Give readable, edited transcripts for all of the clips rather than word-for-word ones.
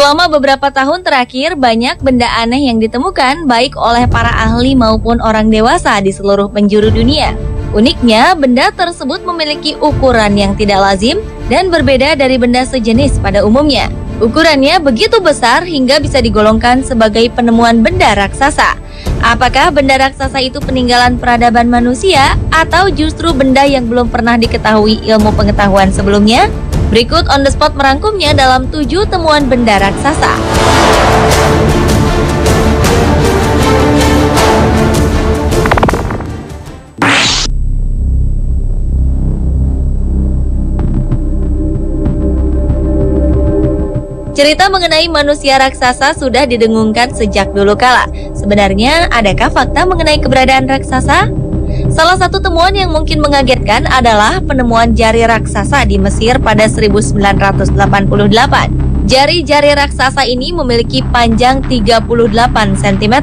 Selama beberapa tahun terakhir, banyak benda aneh yang ditemukan baik oleh para ahli maupun orang dewasa di seluruh penjuru dunia. Uniknya, benda tersebut memiliki ukuran yang tidak lazim dan berbeda dari benda sejenis pada umumnya. Ukurannya begitu besar hingga bisa digolongkan sebagai penemuan benda raksasa. Apakah benda raksasa itu peninggalan peradaban manusia atau justru benda yang belum pernah diketahui ilmu pengetahuan sebelumnya? Berikut On The Spot merangkumnya dalam 7 temuan benda raksasa. Cerita mengenai manusia raksasa sudah didengungkan sejak dulu kala. Sebenarnya, adakah fakta mengenai keberadaan raksasa? Salah satu temuan yang mungkin mengagetkan adalah penemuan jari raksasa di Mesir pada 1988. Jari-jari raksasa ini memiliki panjang 38 cm,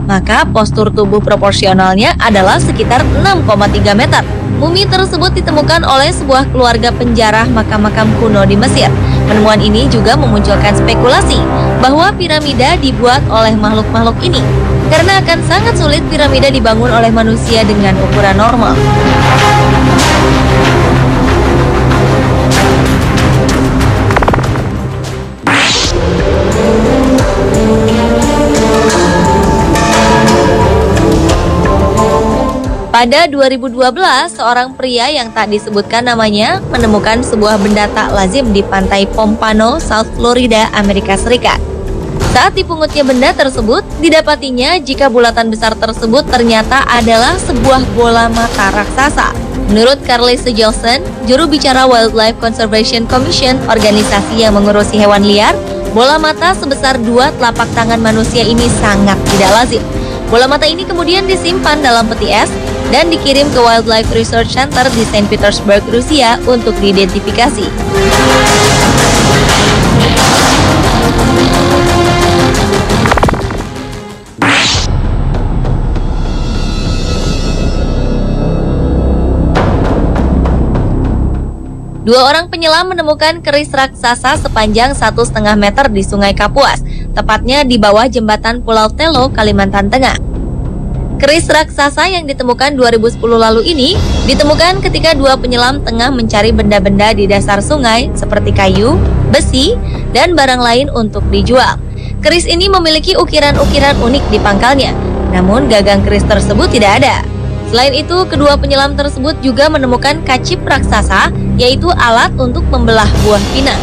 maka postur tubuh proporsionalnya adalah sekitar 6,3 meter. Mumi tersebut ditemukan oleh sebuah keluarga penjarah makam-makam kuno di Mesir. Penemuan ini juga memunculkan spekulasi bahwa piramida dibuat oleh makhluk-makhluk ini, karena akan sangat sulit piramida dibangun oleh manusia dengan ukuran normal. Pada 2012, seorang pria yang tak disebutkan namanya menemukan sebuah benda tak lazim di pantai Pompano, South Florida, Amerika Serikat. Saat dipungutnya benda tersebut, didapatinya jika bulatan besar tersebut ternyata adalah sebuah bola mata raksasa. Menurut Carly Segelson, juru bicara Wildlife Conservation Commission, organisasi yang mengurusi hewan liar, bola mata sebesar 2 telapak tangan manusia ini sangat tidak lazim. Bola mata ini kemudian disimpan dalam peti es dan dikirim ke Wildlife Research Center di Saint Petersburg, Rusia untuk diidentifikasi. Dua orang penyelam menemukan keris raksasa sepanjang 1,5 meter di Sungai Kapuas, tepatnya di bawah jembatan Pulau Telo, Kalimantan Tengah. Keris raksasa yang ditemukan 2010 lalu ini ditemukan ketika dua penyelam tengah mencari benda-benda di dasar sungai seperti kayu, besi, dan barang lain untuk dijual. Keris ini memiliki ukiran-ukiran unik di pangkalnya, namun gagang keris tersebut tidak ada. Selain itu, kedua penyelam tersebut juga menemukan kacip raksasa, yaitu alat untuk membelah buah pinang.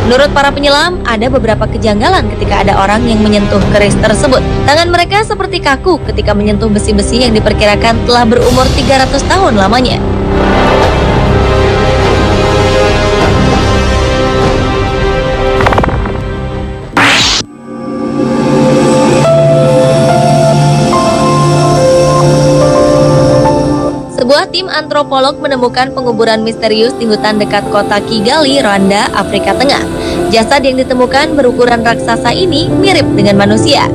Menurut para penyelam, ada beberapa kejanggalan ketika ada orang yang menyentuh keris tersebut. Tangan mereka seperti kaku ketika menyentuh besi-besi yang diperkirakan telah berumur 300 tahun lamanya. Sebuah tim antropolog menemukan penguburan misterius di hutan dekat kota Kigali, Rwanda, Afrika Tengah. Jasad yang ditemukan berukuran raksasa ini mirip dengan manusia.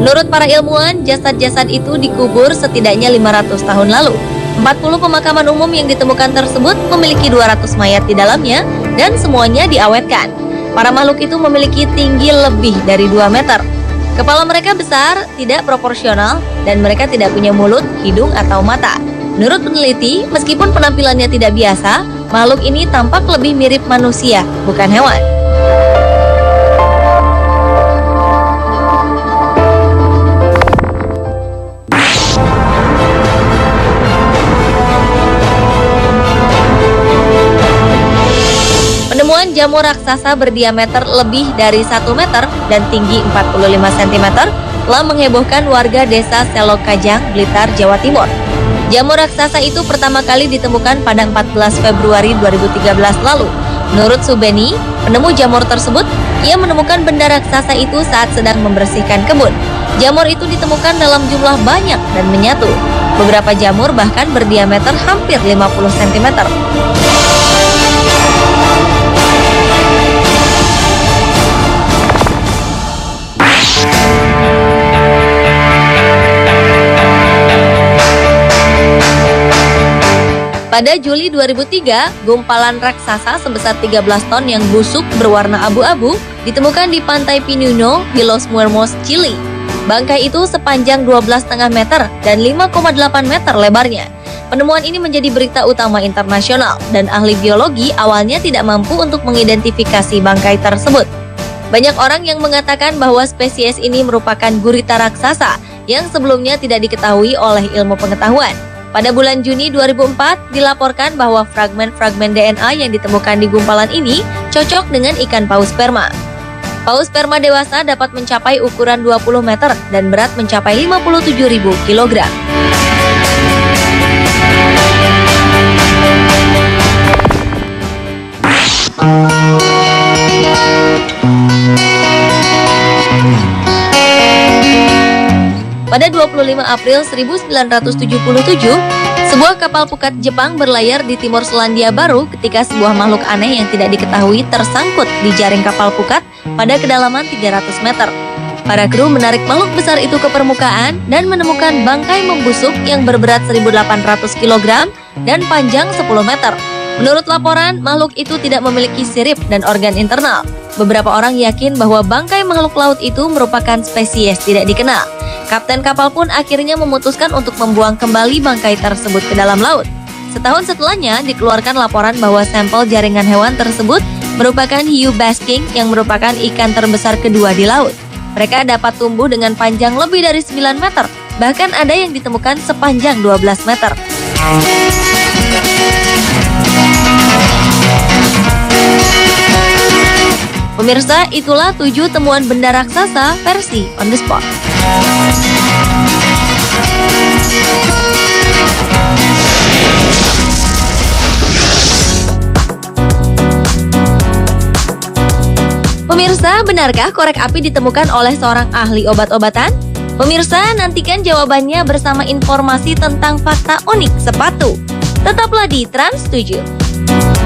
Menurut para ilmuwan, jasad-jasad itu dikubur setidaknya 500 tahun lalu. 40 pemakaman umum yang ditemukan tersebut memiliki 200 mayat di dalamnya dan semuanya diawetkan. Para makhluk itu memiliki tinggi lebih dari 2 meter. Kepala mereka besar, tidak proporsional, dan mereka tidak punya mulut, hidung, atau mata. Menurut peneliti, meskipun penampilannya tidak biasa, makhluk ini tampak lebih mirip manusia, bukan hewan. Penemuan jamur raksasa berdiameter lebih dari 1 meter dan tinggi 45 cm telah menghebohkan warga desa Selokajang, Blitar, Jawa Timur. Jamur raksasa itu pertama kali ditemukan pada 14 Februari 2013 lalu. Menurut Subeni, penemu jamur tersebut, ia menemukan benda raksasa itu saat sedang membersihkan kebun. Jamur itu ditemukan dalam jumlah banyak dan menyatu. Beberapa jamur bahkan berdiameter hampir 50 cm. Pada Juli 2003, gumpalan raksasa sebesar 13 ton yang busuk berwarna abu-abu ditemukan di pantai Pinuno di Los Muermos, Chili. Bangkai itu sepanjang 12,5 meter dan 5,8 meter lebarnya. Penemuan ini menjadi berita utama internasional dan ahli biologi awalnya tidak mampu untuk mengidentifikasi bangkai tersebut. Banyak orang yang mengatakan bahwa spesies ini merupakan gurita raksasa yang sebelumnya tidak diketahui oleh ilmu pengetahuan. Pada bulan Juni 2004, dilaporkan bahwa fragmen-fragmen DNA yang ditemukan di gumpalan ini cocok dengan ikan paus sperma. Paus sperma dewasa dapat mencapai ukuran 20 meter dan berat mencapai 57.000 kg. Pada 25 April 1977, sebuah kapal pukat Jepang berlayar di timur Selandia Baru ketika sebuah makhluk aneh yang tidak diketahui tersangkut di jaring kapal pukat pada kedalaman 300 meter. Para kru menarik makhluk besar itu ke permukaan dan menemukan bangkai membusuk yang berberat 1.800 kg dan panjang 10 meter. Menurut laporan, makhluk itu tidak memiliki sirip dan organ internal. Beberapa orang yakin bahwa bangkai makhluk laut itu merupakan spesies tidak dikenal. Kapten kapal pun akhirnya memutuskan untuk membuang kembali bangkai tersebut ke dalam laut. Setahun setelahnya, dikeluarkan laporan bahwa sampel jaringan hewan tersebut merupakan hiu basking yang merupakan ikan terbesar kedua di laut. Mereka dapat tumbuh dengan panjang lebih dari 9 meter, bahkan ada yang ditemukan sepanjang 12 meter. Pemirsa, itulah 7 temuan benda raksasa versi On The Spot. Pemirsa, benarkah korek api ditemukan oleh seorang ahli obat-obatan? Pemirsa, nantikan jawabannya bersama informasi tentang fakta unik sepatu. Tetaplah di Trans 7.